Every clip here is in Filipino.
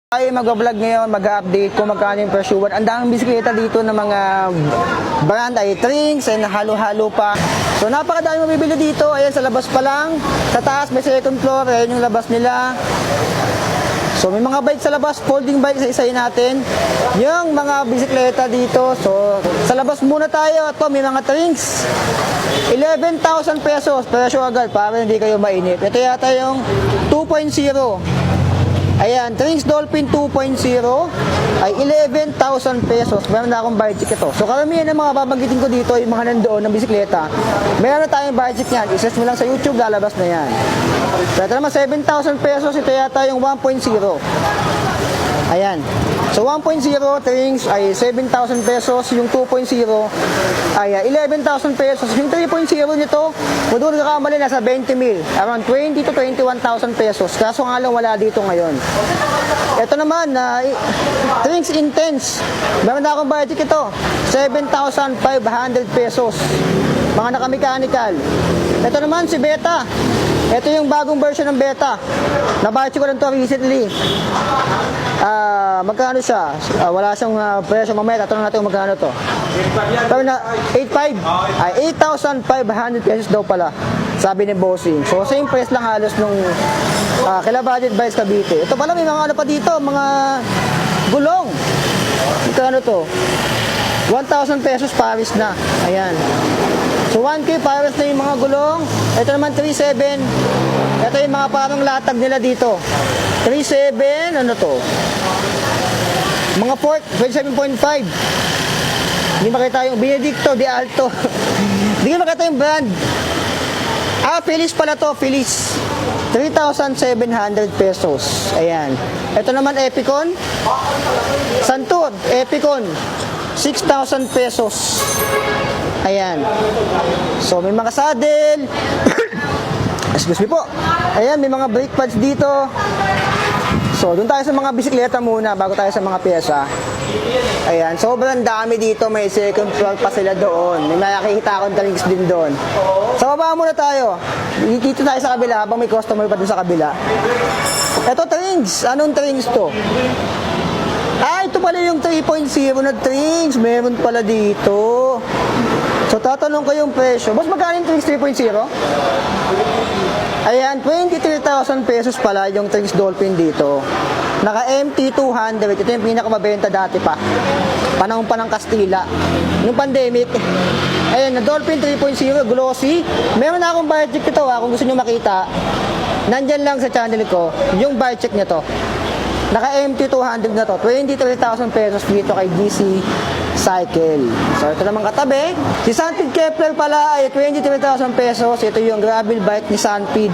Tayo mag-vlog ngayon, mag-update kung magkano yung presyuan. Ang daming bisikleta dito ng mga brand ay Trinks and halo-halo pa. So napakadami mabibili dito. Ayan, sa labas pa lang. Sa taas may second floor. Ayan yung labas nila. So may mga bike sa labas, folding bike sa isayin natin. Yung mga bisikleta dito. So sa labas muna tayo. Ito may mga Trinks. 11,000 pesos. Presyo agad para hindi kayo mainip. Ito yata yung 2.0. Ayan, Trinks Dolphin 2.0 ay 11,000 pesos. Meron na akong budget ito. So karamihan ng mga babanggitin ko dito, yung mga nandoon ng bisikleta, meron na tayong budget yan. I-search mo lang sa YouTube, lalabas na yan. So ito naman 7,000 pesos. Ito yata yung 1.0. Ayan. So 1.0 Trinks ay 7,000 pesos. Yung 2.0 ay 11,000 pesos. Yung 3.0 nito, kung doon kakamali, nasa 20 mil. Around 20 to 21,000 pesos. Kaso nga lang wala dito ngayon. Ito naman, Trinks Intense. Meron na akong budget ito. 7,500 pesos. Mga naka-mechanical. Ito naman si Beta. Ito yung bagong version ng Beta. Nabudget ko lang to recently. Magkano siya? Wala siyang presyo mamaya. Tatanong natin kung magkano to. Sabi na 8,500. Ay 8,500 pesos daw pala. Sabi ni Bossing. So same price lang halos nung kila Budget Bikes Cavite. Ito pala may mga ano pa dito, mga gulong. Magkano to? 1,000 pesos Paris na. Ayan. So 1K Paris na yung mga gulong. Ito naman 3,700. Ito yung mga parang latag nila dito. 3,700. Ano to? Mga fork, 27.5. Hindi makita yung Benedicto de Alto. Hindi makita yung brand. Philips pala to, Philips. 3,700 pesos. Ayan. Ito naman Epicon. Santur, Epicon. 6,000 pesos. Ayan. So may mga saddle. Excuse me po. Ayan, may mga brake pads dito. So, doon tayo sa mga bisikleta muna bago tayo sa mga pyesa. Ayan, sobrang dami dito. May second floor pa sila doon. May nakikita akong Trinks din doon. Sa baba muna tayo. Dito tayo sa kabila habang may customer pa doon sa kabila. Ito Trinks. Anong Trinks to? Ito pala yung 3.0 na Trinks. Meron pala dito. So, tatanong ko yung presyo. Boss, magkano yung Trinks 3.0? Ayan, 23,000 pesos pala yung Trinks Dolphin dito. Naka MT200. Ito yung pinakamabenta dati pa. Panahon pa ng Kastila. Nung pandemic. Ayan, na Dolphin 3.0 glossy. Meron na akong budget ito kung gusto nyo makita. Nandyan lang sa channel ko yung budget nito. Naka MT200 na to. 23,000 pesos dito kay DC Cycle. So ito naman katabi. Si Sunpid Kepler pala ay 23,000 pesos. Ito yung gravel bike ni Sunpid.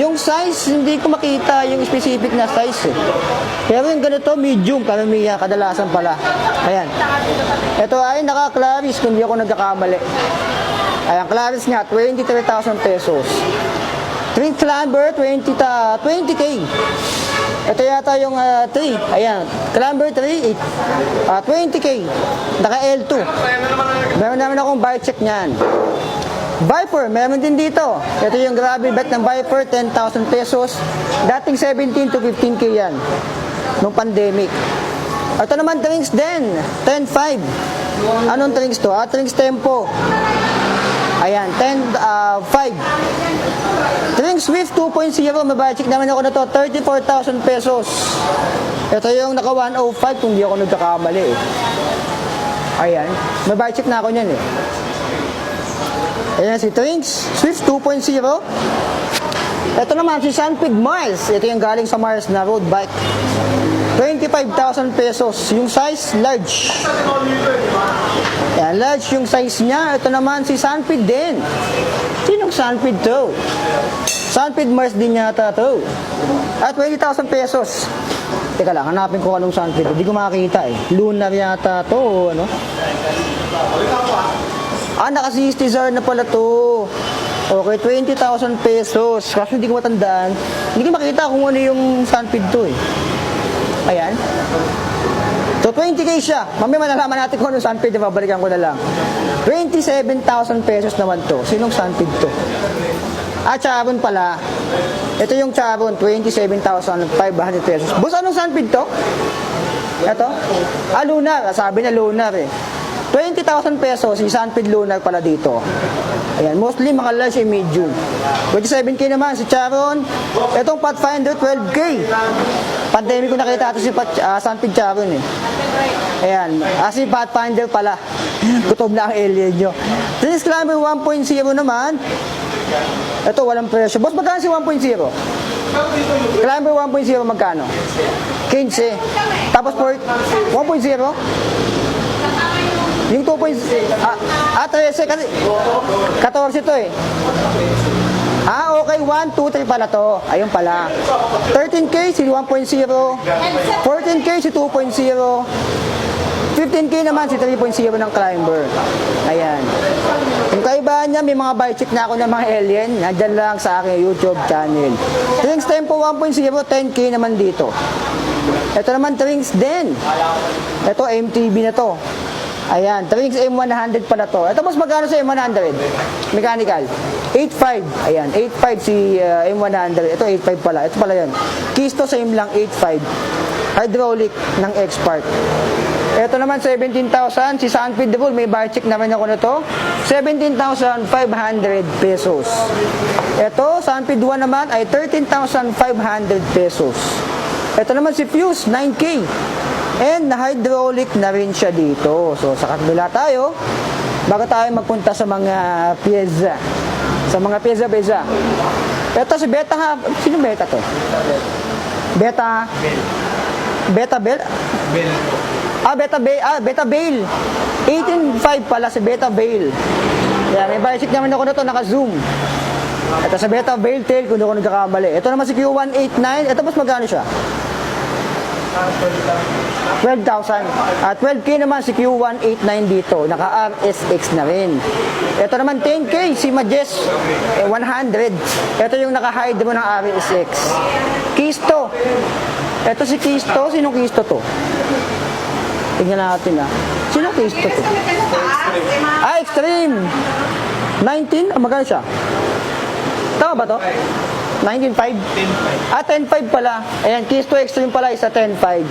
Yung size, hindi ko makita yung specific na size eh. Pero yung ganito, medium, karamihan, kadalasan pala. Ayan. Ito ay naka-Claris kung hindi ako nagkakamali. Ayan, Claris nga, 23,000 pesos. Trinks Clamber, 20K. Ito yata yung 3. Ayan. Clamber 3, 20K. Naka L2. Meron namin akong bike check niyan. Viper, meron din dito. Ito yung gravel bike ng Viper, 10,000 pesos. Dating 17 to 15K yan. Nung pandemic. Ito naman Trinks din. 10,500. Anong Trinks to? Trinks Tempo. Ayan, 10,500. Trinks Swift 2.0, may budget naman ako na to, 34,000 pesos. Ito yung naka 105 kung di ako nagkakamali eh. Ayan, may budget na ako niyan eh. Ayan si Trinks Swift 2.0. Ito naman si Sunpid Mars. Ito yung galing sa Mars na road bike. 25,000 pesos. Yung size, large. Ayan, large yung size niya. Ito naman si Sunpid din. Sinong Sunpid to? Sunpid Mars din yata to. At 20,000 pesos. Teka lang, hanapin ko anong Sunpid. Hindi ko makakita eh. Lunar yata to o ano? Naka-60 na pala to. Okay, 20,000 pesos. Kasi hindi ko matandaan. Hindi ko makita kung ano yung Sunpid to eh. Ayan. So, 20K siya. Mamaya malalaman natin kung anong Sunpid. Babalikan ko na lang. 27,000 pesos naman to. Sinong Sunpid to? Charon pala. Ito yung Charon, 27,500 pesos. Boss, anong sunpid to? Ito? Lunar. Sabi na lunar eh. 20,000 pesos, si sunpid lunar pala dito. Ayan, mostly mga large and medium. 27K naman si Charon. Itong Pathfinder, 12K. Pandemic ko nakita ito si sunpid Charon eh. Ayan, si Pathfinder pala. Kutob na ang alien nyo. This Climber 1.0 naman. Ito, walang presyo. Boss, magkano si 1.0? Climber 1.0 magkano? 15. Tapos for 1.0? Yung 2.0, 13 kasi 14 to eh. Okay, 1, 2, 3 pala to. Ayun pala. 13K si 1.0, 14K si 2.0, 15K naman si 3.0 ng Climber. Ayan. Yung kaibahan niya, may mga buy check na ako ng mga alien. Nandyan lang sa aking YouTube channel. Trinks Tempo 1.0, 10K naman dito. Ito naman Trinks din. Ito MTB na to. Ayan, Trinks M100 pala to. Ito mas magkano sa M100? Mechanical. 8.5. Ayan, 8.5 si M100. Ito 8.5 pala. Ito pala yun. Kisto same lang, 8.5. Hydraulic ng X-Part. Ito naman 17,000. Si Sunpid Devil, may buy check naman ako nito. 17,500 pesos. Ito, Sunpid 1 naman ay 13,500 pesos. Ito naman si Fuse, 9K. And hydraulic na rin siya dito. So sa kabila tayo, bago tayo magpunta sa mga pyesa. Sa mga pyesa-pyesa. Ito si Beta ha. Sino Beta to? Beta. Beta Bell? Beta Bail. 18.5 pala si Beta Bail. Yan, may basic naman ako na to, naka-zoom. Ito sa Beta Bail Tail, kung ako nagkakamali. Ito naman si Q189. Ito mas magkano siya? 12,000. 12K naman si Q189 dito. Naka-RSX na rin. Ito naman 10K si Majes 100. Ito yung naka-hydro ng RSX. Kisto. Ito si Kisto. Sinong Kisto to? Tingnan natin Sinong Kisto to? Extreme. 19? Magkano siya? Tama ba to? 19.5? 10.5 pala. Ayan, Kisto Extreme pala isa 10.5.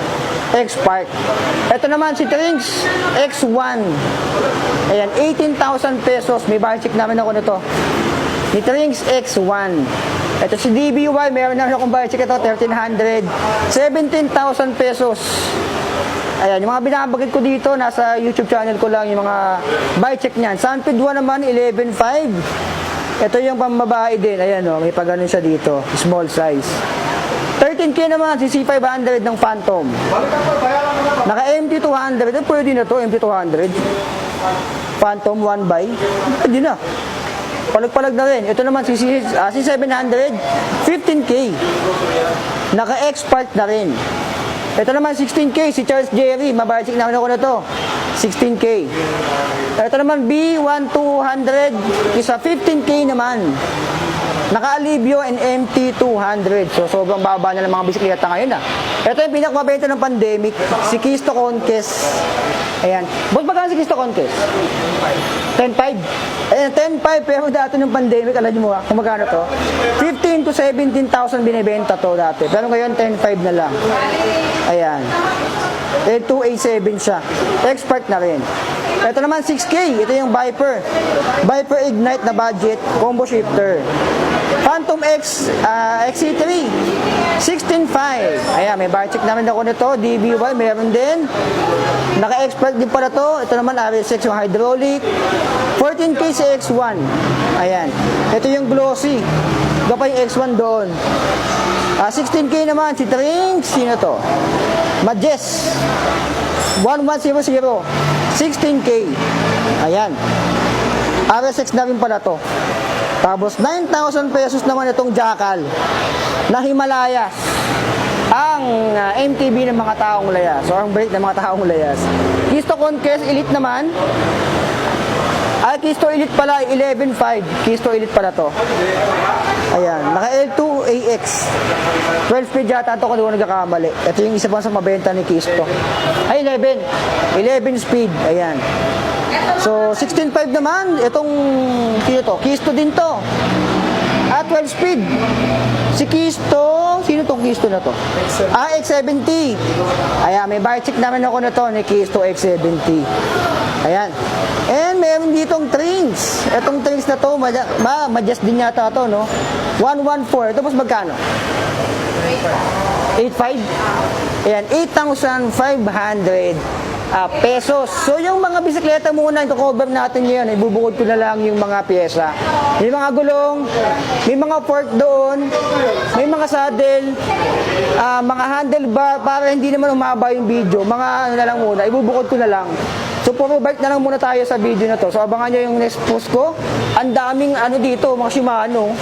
X-Park. Ito naman si Trinks X1. Ayan, 18,000 pesos. May buy check namin ako nito. Ni Trinks X1. Ito si DBY. Meron na akong buy check ito. 1,300. 17,000 pesos. Ayan, yung mga binabagit ko dito, nasa YouTube channel ko lang yung mga buy check niyan. Sunpid 1 naman, 11.5. Ito yung pambabae din. Ayan may pagano siya dito. Small size. 13K naman si C500 ng Phantom. Naka MT200. Pwede na to, MT200. Phantom 1x. Pwede na. Palag-palag na rin. Ito naman si C700. 15K. Naka X-Part na rin. Ito naman 16K si Charles Jerry. Mabayasik namin ako na to. 16K. Ito naman B1200 isa 15K naman. Naka-Alivio and MT200. So sobrang baba na ng mga bisikleta ngayon Ito yung pinakamabenta ng pandemic, si Kisto Conquest. Ayan. Ba't magkano si Kisto Conquest? 10.5. Ayan, 10.5 pero dati ng pandemic, alam nyo kung magkano to? 15 to 17,000 binibenta to dati. Pero ngayon 10.5 na lang. Ayan. 287 siya. Expert na rin. Ito naman 6K. Ito yung Viper. Viper Ignite na budget. Combo shifter. Phantom X XC3 16.5. Ayan, may bar check namin ako nito. DBY, meron din. Naka-expert din pala to. Ito naman RSX yung hydraulic. 14K si X1. Ayan. Ito yung glossy. Ito pa yung X1 doon. 16K naman si Trinks. Sino to? Majes 1100. 16K. Ayan. RSX na rin pala to. Tapos 9,000 pesos naman itong Jackal na Himalayas. Ang MTB ng mga taong layas. So ang brake ng mga taong layas. Kisto Conquest Elite naman. Kisto Elite pala 11.5. Kisto Elite pala to. Ayan, naka L2AX. 12 speed yata ito kung hindi ko nagkakamali. Ito yung isa pa sa mabenta ni Kisto. Ay, 11 speed. Ayan. So, 16.5 naman. Itong, Kisto din to. 12 speed. Si Kisto, sino tong Kisto na to? X70. Ayan, may bar check naman ako na to ni Kisto X70. Ayan. And meron ditong trings. Etong trings na to, ma-adjust din yata to, no? 114. Tapos magkano? 8.5? Ayan, 8,500 pesos. So, yung mga bisikleta muna, ito cover natin ngayon. Ibubukod ko na lang yung mga pyesa. May mga gulong, may mga fork doon, may mga saddle, mga handlebar, para hindi naman umaba yung video. Mga ano na lang muna, ibubukod ko na lang. So, puro bike na lang muna tayo sa video na to. So, abangan nyo yung next post ko. Ang daming ano dito, mga Shimano.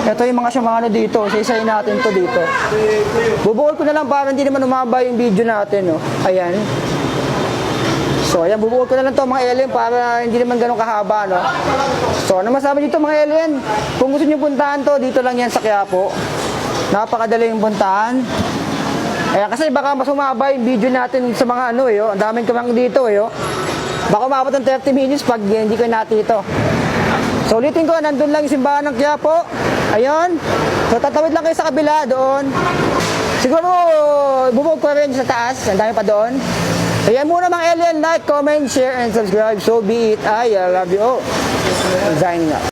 Ito yung mga Shimano dito. Isa-isayin natin to dito. Bubukod ko na lang para hindi naman umaba yung video natin. No? Ayan. So, ayan, bubukod ko na lang to mga alien para hindi naman ganun kahaba. No? So, ano masabi dito mga alien? Kung gusto nyo puntahan to, dito lang yan sa Quiapo. Napakadali yung puntahan. Ayan, kasi baka mas umaba yung video natin sa mga ano. Ang daming kamang dito. Baka umabot ng 30 minutes pag hindi ko natito. So ulitin ko, nandun lang yung simbahan ng Quiapo. Ayun. So tatawid lang kayo sa kabila doon. Siguro bubog ko rin sa taas. Ang dami pa doon. So yan muna mga alien. Like, comment, share, and subscribe. So be it. I love you all. Signing up.